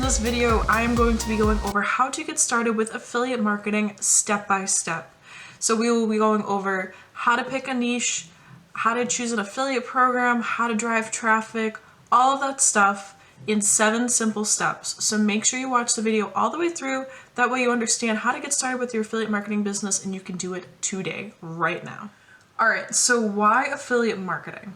this video, I am going to be going over how to get started with affiliate marketing step by step. So we will be going over how to pick a niche, how to choose an affiliate program, how to drive traffic, all of that stuff in 7 simple steps. So make sure you watch the video all the way through. That way you understand how to get started with your affiliate marketing business and you can do it today, right now. All right, so why affiliate marketing?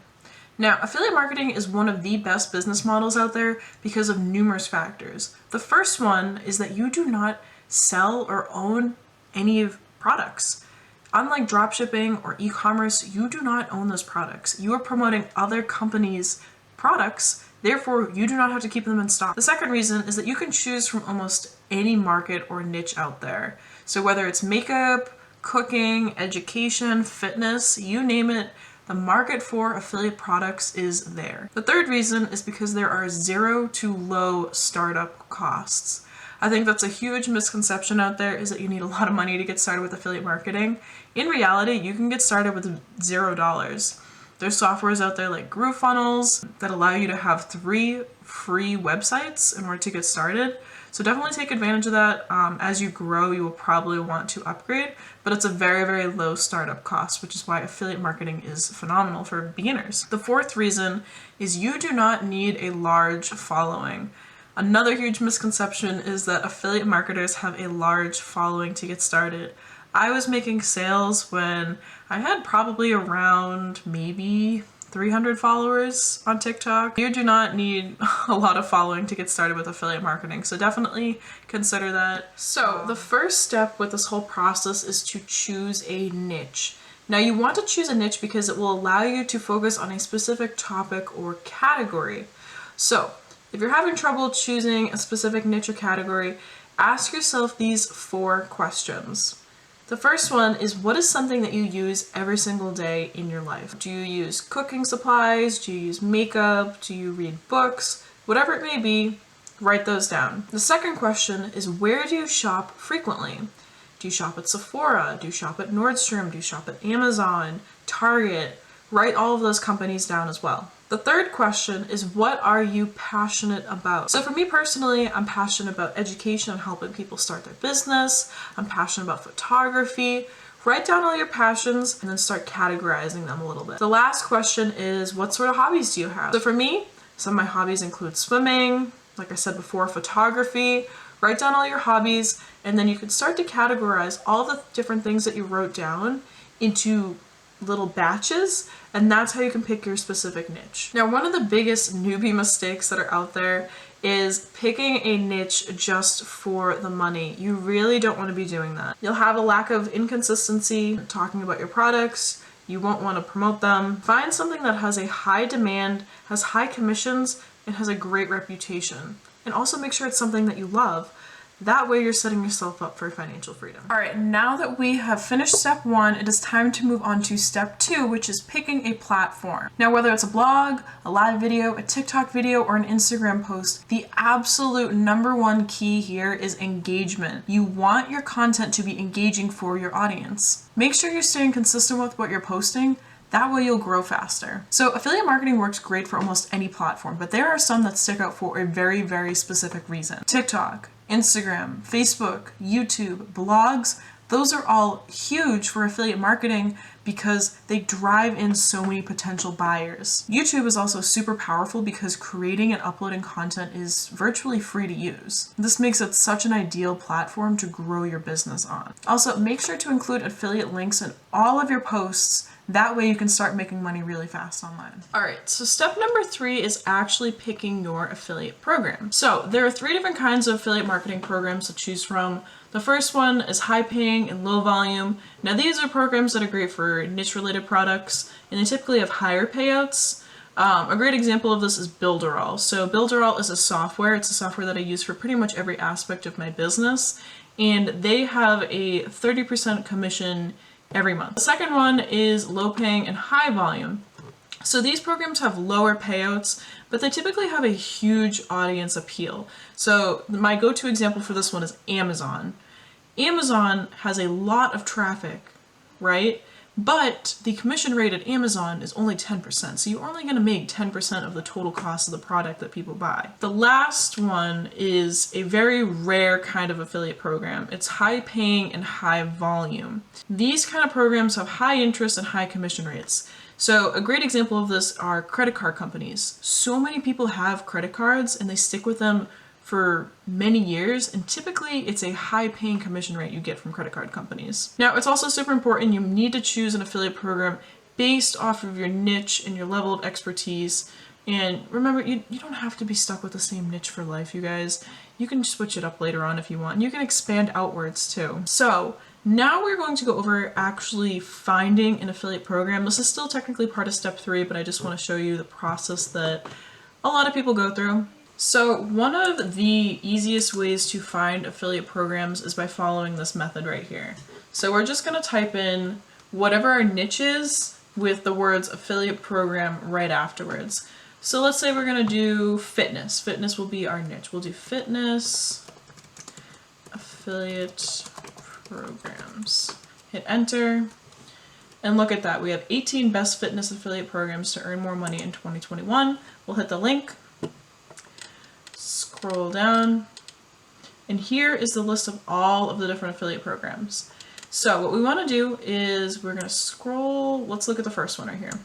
Now, affiliate marketing is one of the best business models out there because of numerous factors. The first one is that you do not sell or own any products. Unlike dropshipping or e-commerce, you do not own those products. You are promoting other companies' products, therefore you do not have to keep them in stock. The second reason is that you can choose from almost any market or niche out there. So whether it's makeup, cooking, education, fitness, you name it, the market for affiliate products is there. The third reason is because there are 0 to low startup costs. I think that's a huge misconception out there, is that you need a lot of money to get started with affiliate marketing. In reality, you can get started with $0. There's softwares out there like GrooveFunnels that allow you to have 3 free websites in order to get started. So definitely take advantage of that. As you grow, you will probably want to upgrade, but it's a very, very low startup cost, which is why affiliate marketing is phenomenal for beginners. The fourth reason is you do not need a large following. Another huge misconception is that affiliate marketers have a large following to get started. I was making sales when I had probably around maybe 300 followers on TikTok. You do not need a lot of following to get started with affiliate marketing, so definitely consider that. So the first step with this whole process is to choose a niche. Now you want to choose a niche because it will allow you to focus on a specific topic or category. So if you're having trouble choosing a specific niche or category, ask yourself these 4 questions. The first one is, what is something that you use every single day in your life? Do you use cooking supplies? Do you use makeup? Do you read books? Whatever it may be, write those down. The second question is, where do you shop frequently? Do you shop at Sephora? Do you shop at Nordstrom? Do you shop at Amazon, Target? Write all of those companies down as well. The third question is, what are you passionate about? So for me personally, I'm passionate about education and helping people start their business. I'm passionate about photography. Write down all your passions and then start categorizing them a little bit. The last question is, what sort of hobbies do you have? So for me, some of my hobbies include swimming, like I said before, photography. Write down all your hobbies, and then you can start to categorize all the different things that you wrote down into little batches, and that's how you can pick your specific niche. Now, one of the biggest newbie mistakes that are out there is picking a niche just for the money. You really don't want to be doing that. You'll have a lack of inconsistency talking about your products. You won't want to promote them. Find something that has a high demand, has high commissions, and has a great reputation. And also make sure it's something that you love. That way you're setting yourself up for financial freedom. All right, now that we have finished step 1, it is time to move on to step 2, which is picking a platform. Now, whether it's a blog, a live video, a TikTok video, or an Instagram post, the absolute #1 key here is engagement. You want your content to be engaging for your audience. Make sure you're staying consistent with what you're posting. That way you'll grow faster. So affiliate marketing works great for almost any platform, but there are some that stick out for a very, very specific reason. TikTok, Instagram, Facebook, YouTube, blogs, those are all huge for affiliate marketing because they drive in so many potential buyers. YouTube is also super powerful because creating and uploading content is virtually free to use. This makes it such an ideal platform to grow your business on. Also, make sure to include affiliate links in all of your posts. That way you can start making money really fast online. All right, so step number 3 is actually picking your affiliate program. So there are 3 different kinds of affiliate marketing programs to choose from. The first one is high paying and low volume. Now these are programs that are great for niche related products, and they typically have higher payouts. A great example of this is Builderall. So Builderall is a software. It's a software that I use for pretty much every aspect of my business, and they have a 30% commission every month. The second one is low paying and high volume. So these programs have lower payouts, but they typically have a huge audience appeal. So my go-to example for this one is Amazon. Amazon has a lot of traffic, right? But the commission rate at Amazon is only 10%, so you're only going to make 10% of the total cost of the product that people buy. The last one is a very rare kind of affiliate program. It's high paying and high volume. These kind of programs have high interest and high commission rates. So a great example of this are credit card companies. So many people have credit cards and they stick with them for many years, and typically it's a high paying commission rate you get from credit card companies. Now, it's also super important, you need to choose an affiliate program based off of your niche and your level of expertise. And remember, you don't have to be stuck with the same niche for life, you guys. You can switch it up later on if you want, and you can expand outwards too. So now we're going to go over actually finding an affiliate program. This is still technically part of step 3, but I just want to show you the process that a lot of people go through. So one of the easiest ways to find affiliate programs is by following this method right here. So we're just going to type in whatever our niche is with the words affiliate program right afterwards. So let's say we're going to do fitness. Fitness will be our niche. We'll do fitness affiliate programs. Hit enter. And look at that. We have 18 best fitness affiliate programs to earn more money in 2021. We'll hit the link. Scroll down, and here is the list of all of the different affiliate programs. So what we want to do is we're going to scroll. Let's look at the first one right here.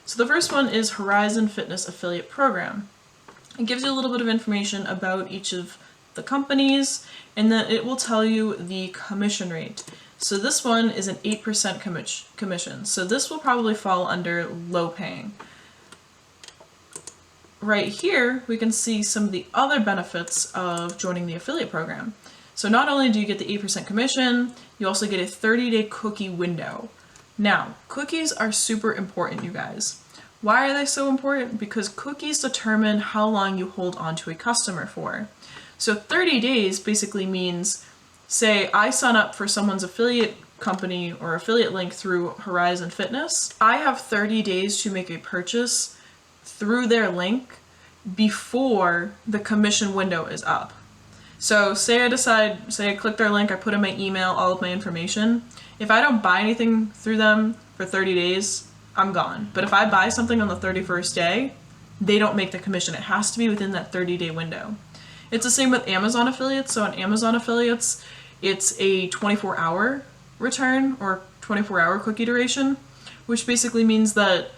So the first one is Horizon Fitness Affiliate Program. It gives you a little bit of information about each of the companies, and then it will tell you the commission rate. So this one is an 8% commission. So this will probably fall under low paying. Right here, we can see some of the other benefits of joining the affiliate program. So not only do you get the 8% commission, you also get a 30-day cookie window. Now, cookies are super important, you guys. Why are they so important? Because cookies determine how long you hold on to a customer for. So 30 days basically means, say I sign up for someone's affiliate company or affiliate link through Horizon Fitness. I have 30 days to make a purchase through their link before the commission window is up. So say I click their link, I put in my email, all of my information. If I don't buy anything through them for 30 days, I'm gone. But if I buy something on the 31st day, they don't make the commission. It has to be within that 30-day window. It's the same with Amazon affiliates. So on Amazon affiliates, it's a 24-hour return or 24-hour cookie duration, which basically means that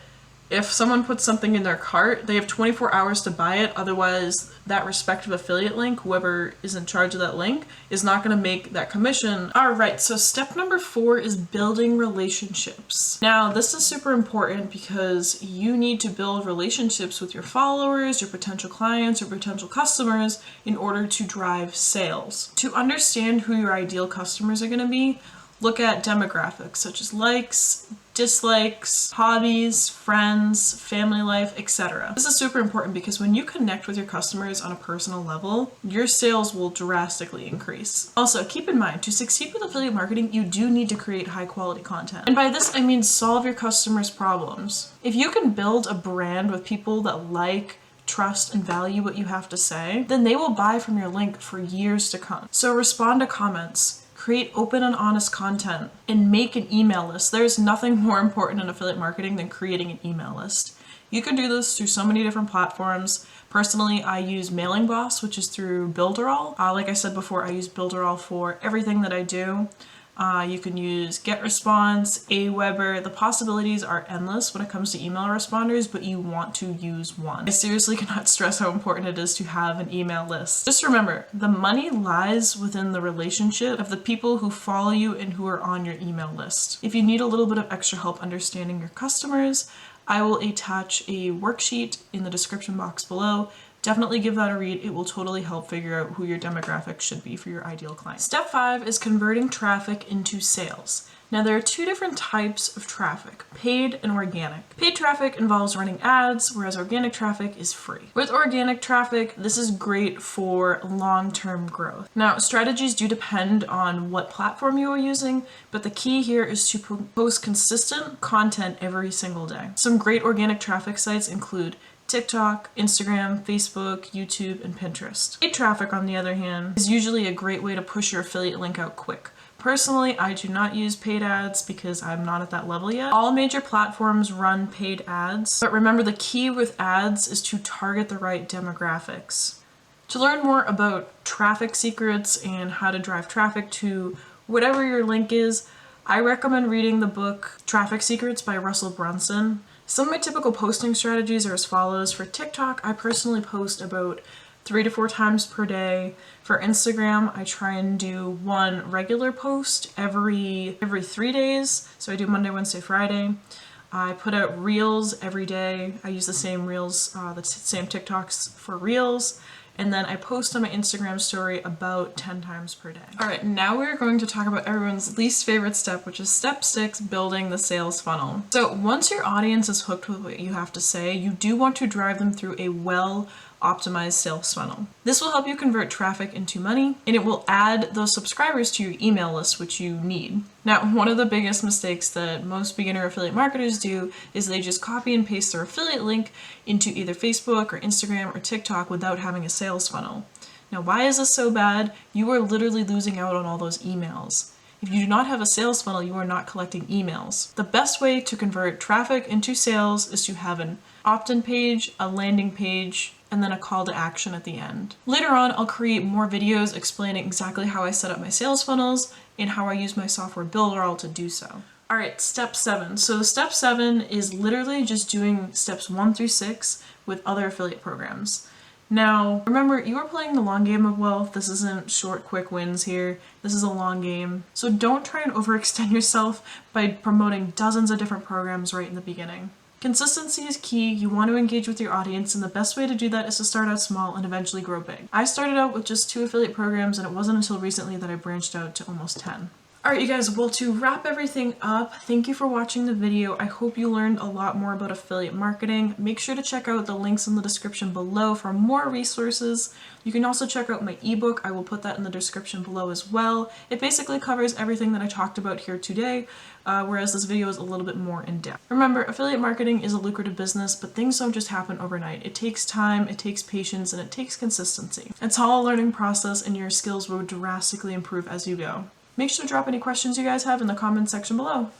if someone puts something in their cart, they have 24 hours to buy it. Otherwise, that respective affiliate link, whoever is in charge of that link, is not going to make that commission. All right, so step number 4 is building relationships. Now, this is super important because you need to build relationships with your followers, your potential clients, or potential customers in order to drive sales. To understand who your ideal customers are going to be, look at demographics such as likes, dislikes, hobbies, friends, family life, etc. This is super important because when you connect with your customers on a personal level, your sales will drastically increase. Also, keep in mind, to succeed with affiliate marketing, you do need to create high quality content. And by this, I mean solve your customers' problems. If you can build a brand with people that like, trust, and value what you have to say, then they will buy from your link for years to come. So respond to comments, create open and honest content, and make an email list. There's nothing more important in affiliate marketing than creating an email list. You can do this through so many different platforms. Personally, I use Mailing Boss, which is through Builderall. Like I said before, I use Builderall for everything that I do. You can use GetResponse, Aweber. The possibilities are endless when it comes to email responders, but you want to use one. I seriously cannot stress how important it is to have an email list. Just remember, the money lies within the relationship of the people who follow you and who are on your email list. If you need a little bit of extra help understanding your customers, I will attach a worksheet in the description box below. Definitely give that a read. It will totally help figure out who your demographic should be for your ideal client. Step 5 is converting traffic into sales. Now there are 2 different types of traffic, paid and organic. Paid traffic involves running ads, whereas organic traffic is free. With organic traffic, this is great for long-term growth. Now, strategies do depend on what platform you are using, but the key here is to post consistent content every single day. Some great organic traffic sites include TikTok, Instagram, Facebook, YouTube, and Pinterest. Paid traffic, on the other hand, is usually a great way to push your affiliate link out quick. Personally, I do not use paid ads because I'm not at that level yet. All major platforms run paid ads, but remember the key with ads is to target the right demographics. To learn more about traffic secrets and how to drive traffic to whatever your link is, I recommend reading the book Traffic Secrets by Russell Brunson. Some of my typical posting strategies are as follows. For TikTok, I personally post about 3 to 4 times per day. For Instagram, I try and do one regular post every 3 days. So I do Monday, Wednesday, Friday. I put out reels every day. I use the same reels, the same TikToks for reels. And then I post on my Instagram story about 10 times per day. All right, now we're going to talk about everyone's least favorite step, which is step 6, building the sales funnel. So once your audience is hooked with what you have to say, you do want to drive them through a well-optimized sales funnel. This will help you convert traffic into money, and it will add those subscribers to your email list, which you need. Now, one of the biggest mistakes that most beginner affiliate marketers do is they just copy and paste their affiliate link into either Facebook or Instagram or TikTok without having a sales funnel. Now, why is this so bad? You are literally losing out on all those emails. If you do not have a sales funnel, you are not collecting emails. The best way to convert traffic into sales is to have an opt-in page, a landing page, and then a call to action at the end. Later on, I'll create more videos explaining exactly how I set up my sales funnels and how I use my software Builderall to do so. All right, step 7. So step 7 is literally just doing steps 1 through 6 with other affiliate programs. Now, remember, you are playing the long game of wealth. This isn't short, quick wins here. This is a long game. So don't try and overextend yourself by promoting dozens of different programs right in the beginning. Consistency is key. You want to engage with your audience, and the best way to do that is to start out small and eventually grow big. I started out with just 2 affiliate programs, and it wasn't until recently that I branched out to almost 10. Alright you guys, well, to wrap everything up, thank you for watching the video. I hope you learned a lot more about affiliate marketing. Make sure to check out the links in the description below for more resources. You can also check out my ebook. I will put that in the description below as well. It basically covers everything that I talked about here today, whereas this video is a little bit more in depth. Remember, affiliate marketing is a lucrative business, but things don't just happen overnight. It takes time, it takes patience, and it takes consistency. It's all a learning process, and your skills will drastically improve as you go. Make sure to drop any questions you guys have in the comments section below.